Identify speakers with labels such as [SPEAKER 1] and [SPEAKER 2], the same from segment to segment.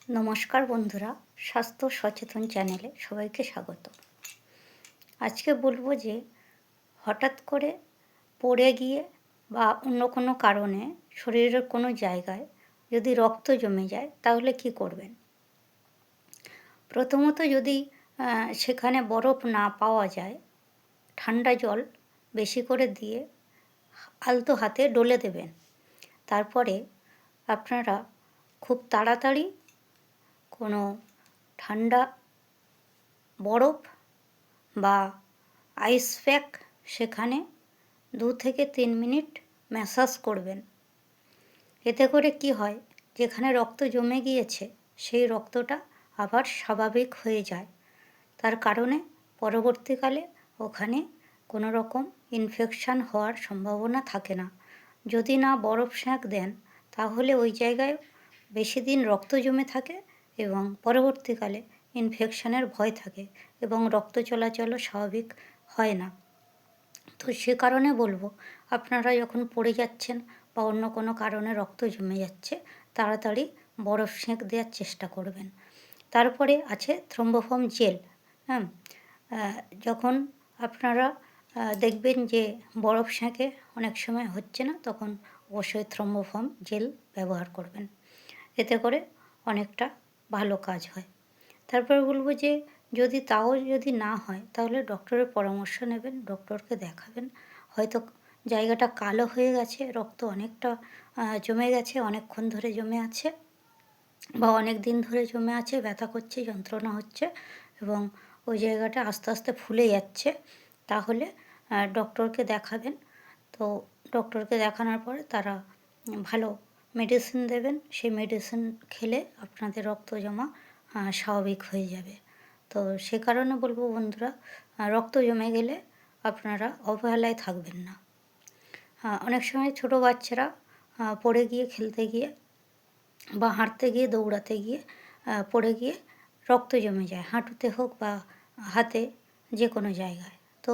[SPEAKER 1] নমস্কার বন্ধুরা, স্বাস্থ্য সচেতন চ্যানেলে সবাইকে স্বাগত। আজকে বলবো যে হঠাৎ করে পড়ে গিয়ে বা অন্য কোনো কারণে শরীরের কোনো জায়গায় যদি রক্ত জমে যায় তাহলে কি করবেন। প্রথমত যদি সেখানে বরফ না পাওয়া যায়, ঠান্ডা জল বেশি করে দিয়ে আলতো হাতে ডলে দেবেন। তারপরে আপনারা খুব তাড়াতাড়ি কোনো ঠান্ডা বরফ বা আইস প্যাক সেখানে 2 থেকে 3 মিনিট ম্যাসাজ করবেন। এতে করে কি হয়, যেখানে রক্ত জমে গিয়েছে সেই রক্তটা আবার স্বাভাবিক হয়ে যায়। তার কারণে পরবর্তীকালে ওখানে কোনো রকম ইনফেকশান হওয়ার সম্ভাবনা থাকে না। যদি না বরফ সেঁক দেন তাহলে ওই জায়গায় বেশি দিন রক্ত জমে থাকে এবং পরবর্তীকালে ইনফেকশানের ভয় থাকে এবং রক্ত চলাচলও স্বাভাবিক হয় না। তো সে কারণে বলবো, আপনারা যখন পড়ে যাচ্ছেন বা অন্য কোনো কারণে রক্ত জমে যাচ্ছে, তাড়াতাড়ি বরফ সেঁক দেওয়ার চেষ্টা করবেন। তারপরে আছে থ্রম্বোফর্ম জেল। যখন আপনারা দেখবেন যে বরফ সেঁকে অনেক সময় হচ্ছে না, তখন অবশ্যই থ্রম্বোফর্ম জেল ব্যবহার করবেন। এতে করে অনেকটা ভালো কাজ হয়। তারপরে বলবো যে যদি না হয় তাহলে ডক্টরের পরামর্শ নেবেন, ডক্টরকে দেখাবেন। হয়তো জায়গাটা কালো হয়ে গেছে, রক্ত অনেকটা জমে গেছে, অনেকক্ষণ ধরে জমে আছে বা অনেক দিন ধরে জমে আছে, ব্যথা করছে, যন্ত্রণা হচ্ছে এবং ওই জায়গাটা আস্তে আস্তে ফুলে যাচ্ছে, তাহলে ডক্টরকে দেখাবেন। তো ডক্টরকে দেখানোর পরে তারা ভালো মেডিসিন দেবেন। সেই মেডিসিন খেলে আপনাদের রক্ত জমা স্বাভাবিক হয়ে যাবে। তো সে কারণে বলবো বন্ধুরা, রক্ত জমে গেলে আপনারা অবহেলায় থাকবেন না। অনেক সময় ছোটো বাচ্চারা পড়ে গিয়ে, খেলতে গিয়ে বা হাঁটতে গিয়ে, দৌড়াতে গিয়ে পড়ে গিয়ে রক্ত জমে যায়, হাঁটুতে হোক বা হাতে, যে কোনো জায়গায়। তো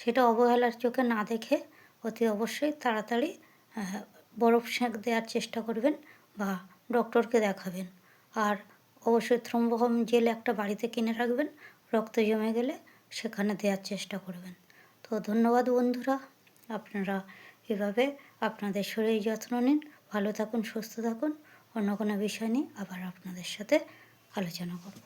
[SPEAKER 1] সেটা অবহেলার চোখে না দেখে অতি অবশ্যই তাড়াতাড়ি বরফ সেঁক দেওয়ার চেষ্টা করবেন বা ডক্টরকে দেখাবেন। আর অবশ্যই থ্রম্বোফর্ম জেল একটা বাড়িতে কিনে রাখবেন, রক্ত জমে গেলে সেখানে দেওয়ার চেষ্টা করবেন। তো ধন্যবাদ বন্ধুরা, আপনারা এভাবে আপনাদের শরীরের যত্ন নিন, ভালো থাকুন, সুস্থ থাকুন। অন্য কোনো বিষয় নিয়ে আবার আপনাদের সাথে আলোচনা করব।